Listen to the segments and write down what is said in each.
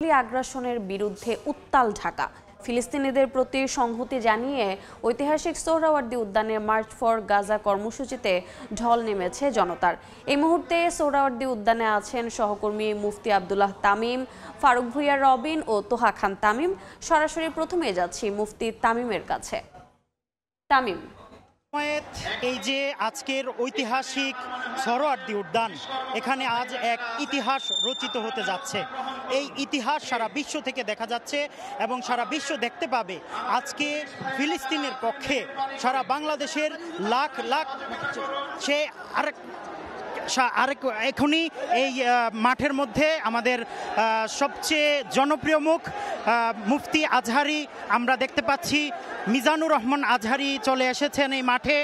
আগ্রাসনের বিরুদ্ধে উত্তাল ঢাকা। ফিলিস্তিনিদের প্রতি সংহতি জানিয়ে ঐতিহাসিক সোহরাওয়ার্দী উদ্যানে মার্চ ফর গাজা কর্মসূচিতে ঢল নেমেছে জনতার। এই মুহূর্তে সোহরাওয়ার্দী উদ্যানে আছেন সহকর্মী মুফতি আব্দুল্লাহ তামিম, ফারুক ভুঁইয়া রবিন ও তোহা খান তামিম। সরাসরি প্রথমে যাচ্ছি মুফতি তামিমের কাছে। তামিম, এই যে আজকের ঐতিহাসিক সোহরাওয়ার্দী উদ্যান, এখানে আজ এক ইতিহাস রচিত হতে যাচ্ছে। এই ইতিহাস সারা বিশ্ব থেকে দেখা যাচ্ছে এবং সারা বিশ্ব দেখতে পাবে আজকে ফিলিস্তিনের পক্ষে সারা বাংলাদেশের লাখ লাখ সে আরেক এখনই এই মাঠের মধ্যে আমাদের সবচেয়ে জনপ্রিয় মুখ মুফতি আজহারি আমরা দেখতে পাচ্ছি। মিজানুর রহমান আজহারি চলে এসেছেন এই মাঠে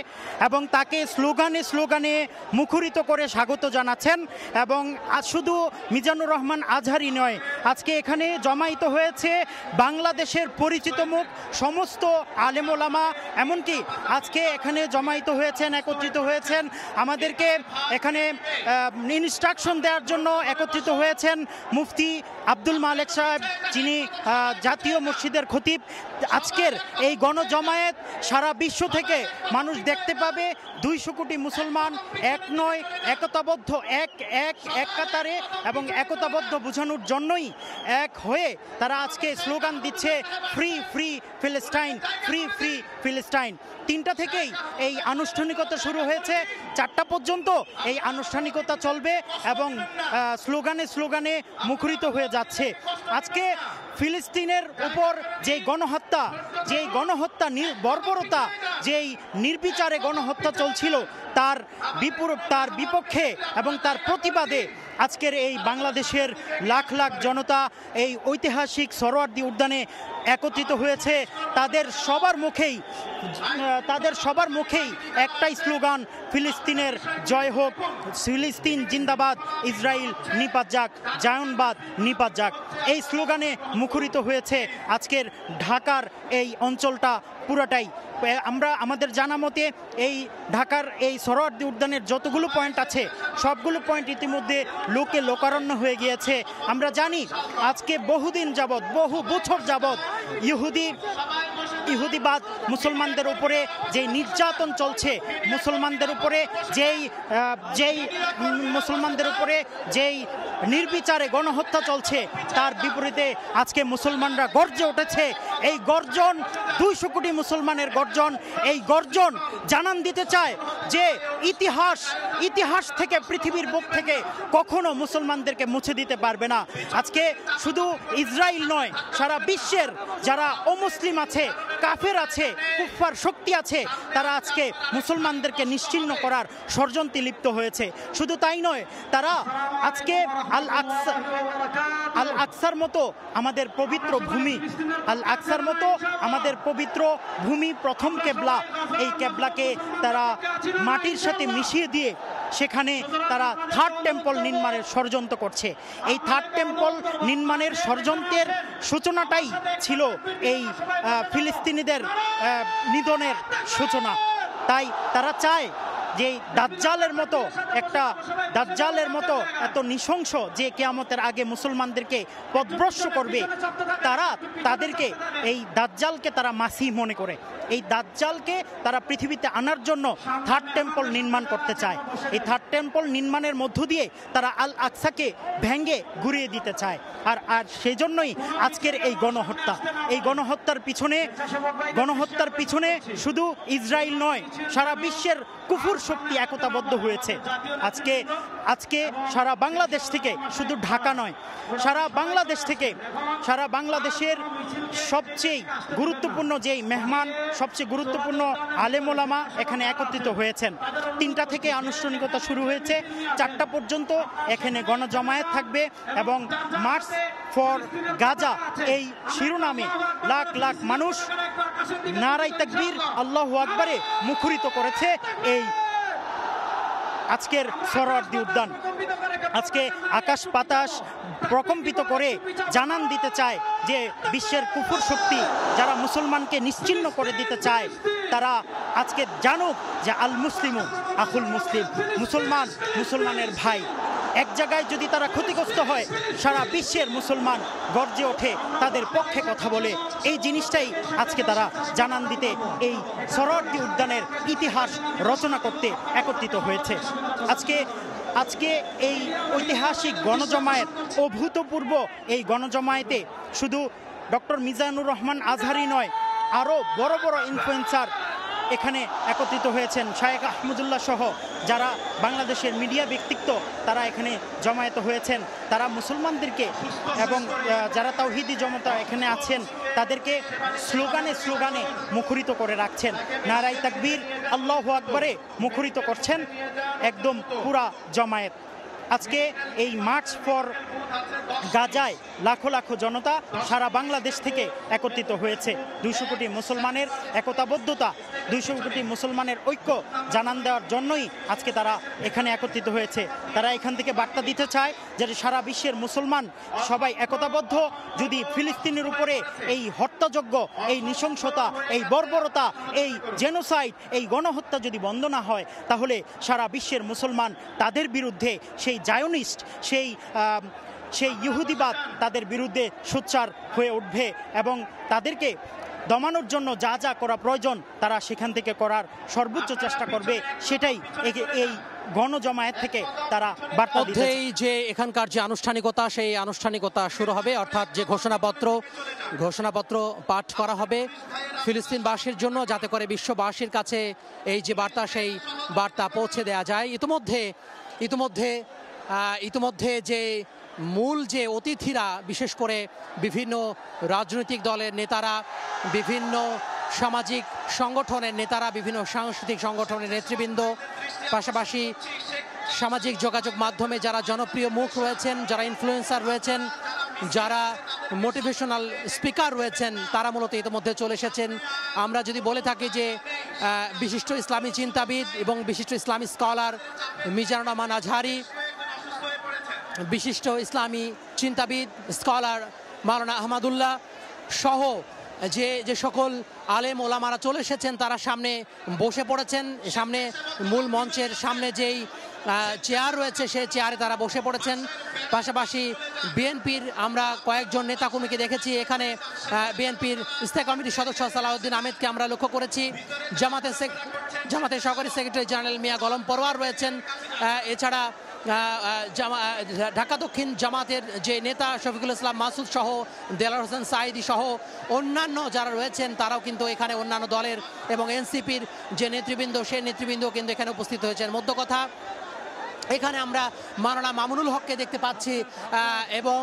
এবং তাকে স্লোগানে স্লোগানে মুখরিত করে স্বাগত জানাচ্ছেন। এবং শুধু মিজানুর রহমান আজহারি নয়, আজকে এখানে জমায়েত হয়েছে বাংলাদেশের পরিচিত মুখ সমস্ত আলেম ওলামা, এমনকি আজকে এখানে জমায়েত হয়েছেন, একত্রিত হয়েছেন, আমাদেরকে এখানে ইনস্ট্রাকশন দেওয়ার জন্য একত্রিত হয়েছেন মুফতি আব্দুল মালেক সাহেব, যিনি জাতীয় মসজিদের খতিব। আজকের এই গণজমায়েত সারা বিশ্ব থেকে মানুষ দেখতে পাবে। 200 কোটি মুসলমান এক নয়, একতাবদ্ধ এক কাতারে এবং একতাবদ্ধ বোঝানোর জন্যই এক হয়ে তারা আজকে স্লোগান দিচ্ছে ফ্রি ফ্রি ফিলিস্তাইন, ফ্রি ফ্রি ফিলিস্তাইন। 3টা থেকেই এই আনুষ্ঠানিকতা শুরু হয়েছে, 4টা পর্যন্ত এই আনুষ্ঠানিকতা চলবে এবং স্লোগানে স্লোগানে মুখরিত হয়ে যাচ্ছে। আজকে ফিলিস্তিনের উপর যেই গণহত্যা, বর্বরতা, যেই নির্বিচারে গণহত্যা চলছিল তার বিপক্ষে এবং তার প্রতিবাদে আজকের এই বাংলাদেশের লাখ লাখ জনতা এই ঐতিহাসিক সোহরাওয়ার্দী উদ্যানে একত্রিত হয়েছে। তাদের সবার মুখেই একটাই স্লোগান, ফিলিস্তিনের জয় হোক, ফিলিস্তিন জিন্দাবাদ, ইসরায়েল নিপাত যাক, জায়নবাদ নিপাত যাক। এই স্লোগানে মুখরিত হয়েছে আজকের ঢাকার এই অঞ্চলটা পুরাটাই। আমাদের জানা মতে এই ঢাকার এই সোহরাওয়ার্দী উদ্যানের যতগুলো পয়েন্ট আছে সবগুলো পয়েন্ট ইতিমধ্যে লোকারণ্য হয়ে গিয়েছে। আমরা জানি আজকে বহুদিন যাবৎ, বহু বছর যাবৎ ইহুদিবাদ মুসলমানদের উপরে যেই নির্যাতন চলছে, মুসলমানদের উপরে যেই নির্বিচারে গণহত্যা চলছে, তার বিপরীতে আজকে মুসলমানরা গর্জে উঠেছে। এই গর্জন 200 কোটি মুসলমানের গর্জন। এই গর্জন জানান দিতে চায় যে ইতিহাস থেকে, পৃথিবীর বুক থেকে কখনো মুসলমানদেরকে মুছে দিতে পারবে না। আজকে শুধু ইসরায়েল নয়, সারা বিশ্বের যারা অমুসলিম আছে, কাফের আছে, কুফফার শক্তি আছে, তারা আজকে মুসলমানদেরকে নিশ্চিহ্ন করার ষড়যন্ত্রে লিপ্ত হয়েছে। শুধু তাই নয়, তারা আজকে আল আকসার মতো আমাদের পবিত্র ভূমি, প্রথম কেবলা, এই কেবলাকে তারা মাটির সাথে মিশিয়ে দিয়ে সেখানে তারা 3rd টেম্পল নির্মাণের ষড়যন্ত্র করছে। এই 3rd টেম্পল নির্মাণের ষড়যন্ত্রের সূচনাটাই ছিল এই ফিলিস্তিনিদের নিধনের সূচনা। তাই তারা চায় যে দাজ্জালের মতো এত নৃশংস যে কিয়ামতের আগে মুসলমানদেরকে পথভ্রষ্ট করবে, তাদেরকে এই দাজ্জালকে তারা মাসিহ মনে করে। এই দাজ্জালকে তারা পৃথিবীতে আনার জন্য 3rd টেম্পল নির্মাণ করতে চায়। এই 3rd টেম্পল নির্মাণের মধ্য দিয়ে তারা আল আকসাকে ভেঙে ঘুরিয়ে দিতে চায়। আর সেই জন্যই আজকের এই গণহত্যা। এই গণহত্যার পিছনে শুধু ইসরায়েল নয়, সারা বিশ্বের কুফর শক্তি একতাবদ্ধ হয়েছে। আজকে সারা বাংলাদেশ থেকে, শুধু ঢাকা নয়, সারা বাংলাদেশের সবচেয়ে গুরুত্বপূর্ণ যেই মেহমান, সবচেয়ে গুরুত্বপূর্ণ আলেম ওলামা এখানে একত্রিত হয়েছেন। 3টা থেকে আনুষ্ঠানিকতা শুরু হয়েছে, 4টা পর্যন্ত এখানে গণজমায়েত থাকবে এবং মার্চ ফর গাজা এই শিরোনামে লাখ লাখ মানুষ নারায়ে তাকবীর, আল্লাহু আকবরে মুখরিত করেছে এই আজকের সোহরাওয়ার্দী উদ্যান। আজকে আকাশ বাতাস প্রকম্পিত করে জানান দিতে চায় যে বিশ্বের কুফর শক্তি যারা মুসলমানকে নিশ্চিহ্ন করে দিতে চায়, তারা আজকে জানুক যে আল মুসলিমু আখুল মুসলিম, মুসলমানের ভাই। এক জায়গায় যদি তারা ক্ষতিগ্রস্ত হয়, সারা বিশ্বের মুসলমান গর্জে ওঠে, তাদের পক্ষে কথা বলে। এই জিনিসটাই আজকে তারা জানান দিতে এই সোহরাওয়ার্দী উদ্যানের ইতিহাস রচনা করতে একত্রিত হয়েছে। আজকে এই ঐতিহাসিক গণজমায়েত, অভূতপূর্ব এই গণজমায়েতে শুধু ডক্টর মিজানুর রহমান আজহারি নয়, আরও বড় বড় ইনফ্লুয়েন্সার এখানে একত্রিত হয়েছেন। শায়েখ আহমদুল্লাহ সহ যারা বাংলাদেশের মিডিয়া ব্যক্তিত্ব, তারা এখানে জমায়েত হয়েছেন। তারা মুসলমানদেরকে এবং যারা তাওহীদি জনতা এখানে আছেন তাদেরকে স্লোগানে স্লোগানে মুখরিত করে রাখছেন। নারায়ে তাকবীর, আল্লাহু আকবরে মুখরিত করছেন একদম পুরা জমায়েত। আজকে এই মার্চ ফর গাজায় লাখো লাখো জনতা সারা বাংলাদেশ থেকে একত্রিত হয়েছে। 200 কোটি মুসলমানের একতাবদ্ধতা, 200 কোটি মুসলমানের ঐক্য জানান দেওয়ার জন্যই আজকে তারা এখানে একত্রিত হয়েছে। তারা এখান থেকে বার্তা দিতে চায় যে সারা বিশ্বের মুসলমান সবাই একতাবদ্ধ। যদি ফিলিস্তিনের উপরে এই হত্যাযজ্ঞ, এই নৃশংসতা, এই বর্বরতা, এই জেনোসাইড, এই গণহত্যা যদি বন্ধ না হয়, তাহলে সারা বিশ্বের মুসলমান তাদের বিরুদ্ধে সেই জায়োনিস্ট, সেই ইহুদিবাদ তাদের বিরুদ্ধে সোচ্চার হয়ে উঠবে এবং তাদেরকে দমানোর জন্য যা যা করা প্রয়োজন তারা সেখান থেকে করার সর্বোচ্চ চেষ্টা করবে। সেটাই এই গণজমায়েত থেকে তারা বার্তা দিচ্ছে। যে এখানকার যে আনুষ্ঠানিকতা, সেই আনুষ্ঠানিকতা শুরু হবে, অর্থাৎ যে ঘোষণাপত্র পাঠ করা হবে ফিলিস্তিনবাসীর জন্য, যাতে করে বিশ্ববাসীর কাছে এই যে বার্তা, সেই বার্তা পৌঁছে দেওয়া যায়। ইতিমধ্যে যে মূল যে অতিথিরা, বিশেষ করে বিভিন্ন রাজনৈতিক দলের নেতারা, বিভিন্ন সামাজিক সংগঠনের নেতারা, বিভিন্ন সাংস্কৃতিক সংগঠনের নেতৃবৃন্দ, পাশাপাশি সামাজিক যোগাযোগ মাধ্যমে যারা জনপ্রিয় মুখ রয়েছেন, যারা ইনফ্লুয়েন্সার রয়েছেন, যারা মোটিভেশনাল স্পিকার রয়েছেন, তারা মূলত ইতিমধ্যে চলে এসেছেন। আমরা যদি বলে থাকি যে বিশিষ্ট ইসলামী চিন্তাবিদ এবং বিশিষ্ট ইসলামী স্কলার মিজানুর রহমান আজহারি, বিশিষ্ট ইসলামী চিন্তাবিদ স্কলার মাওলানা আহমদুল্লাহ সহ যে সকল আলেম ওলামারা চলে এসেছেন, তারা সামনে বসে পড়েছেন। সামনে মূল মঞ্চের সামনে যেই চেয়ার রয়েছে, সেই চেয়ারে তারা বসে পড়েছেন। পাশাপাশি বিএনপির আমরা কয়েকজন নেতাকর্মীকে দেখেছি এখানে। বিএনপির স্থায়ী কমিটির সদস্য সালাউদ্দিন আহমেদকে আমরা লক্ষ্য করেছি। জামাতের সহকারী সেক্রেটারি জেনারেল মিয়া গোলাম পরোয়ার রয়েছেন। এছাড়া ঢাকা দক্ষিণ জামাতের যে নেতা শফিকুল ইসলাম মাসুদ সহ, দেলাওয়ার হোসেন সাঈদী সহ অন্যান্য যারা রয়েছেন, তারাও কিন্তু এখানে অন্যান্য দলের এবং এনসিপির যে নেতৃবৃন্দ, সেই নেতৃবৃন্দ কিন্তু এখানে উপস্থিত হয়েছেন। মধ্য কথা, এখানে আমরা মাওলানা মামুনুল হককে দেখতে পাচ্ছি এবং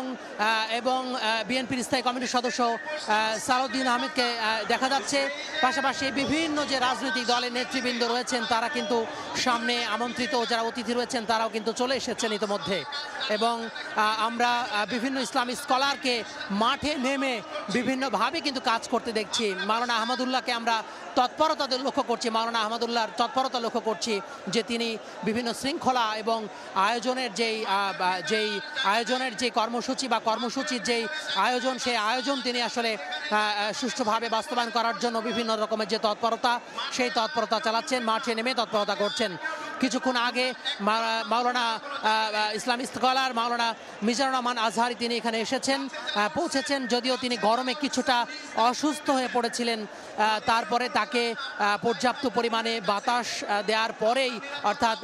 বিএনপির স্থায়ী কমিটির সদস্য সালাউদ্দিন আহমেদকে দেখা যাচ্ছে। পাশাপাশি বিভিন্ন যে রাজনৈতিক দলের নেতৃবৃন্দ রয়েছেন, তারা কিন্তু সামনে আমন্ত্রিত যারা অতিথি রয়েছেন, তারাও কিন্তু চলে এসেছেন ইতিমধ্যে। এবং আমরা বিভিন্ন ইসলামী স্কলারকে মাঠে নেমে বিভিন্নভাবে কিন্তু কাজ করতে দেখছি। মাওলানা আহমদুল্লাহকে আমরা তৎপরতা লক্ষ্য করছি, মাওলানা আহমদুল্লাহর তৎপরতা লক্ষ্য করছি যে তিনি বিভিন্ন শৃঙ্খলা এবং আয়োজনের যে কর্মসূচি বা কর্মসূচির যেই আয়োজন, সেই আয়োজন তিনি আসলে সুষ্ঠুভাবে বাস্তবায়ন করার জন্য বিভিন্ন রকমের যে তৎপরতা, সেই তৎপরতা চালাচ্ছেন, মাঠে নেমে তৎপরতা করছেন। কিছুক্ষণ আগে মাওলানা ইসলামী স্কলার মাওলানা মিজানুর রহমান আজহারি তিনি এখানে পৌঁছেছেন। যদিও তিনি গরমে কিছুটা অসুস্থ হয়ে পড়েছিলেন, তারপরে তাকে পর্যাপ্ত পরিমাণে বাতাস দেওয়ার পরেই, অর্থাৎ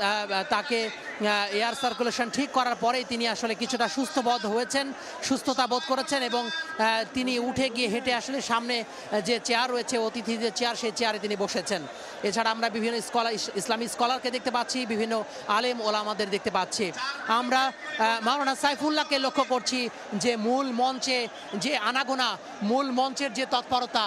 তাকে এয়ার সার্কুলেশন ঠিক করার পরেই তিনি আসলে কিছুটা সুস্থতা বোধ করেছেন এবং তিনি উঠে গিয়ে হেঁটে আসলে সামনে যে চেয়ার রয়েছে, অতিথিদের চেয়ার, সেই চেয়ারে তিনি বসেছেন। এছাড়া আমরা বিভিন্ন ইসলামী স্কলারকে দেখতে পাচ্ছি, বিভিন্ন আলেম ওলামাদের দেখতে পাচ্ছি। আমরা মাওলানা সাইফুল্লাহকে লক্ষ্য করছি যে মূল মঞ্চে যে আনাগোনা, মূল মঞ্চের যে তৎপরতা,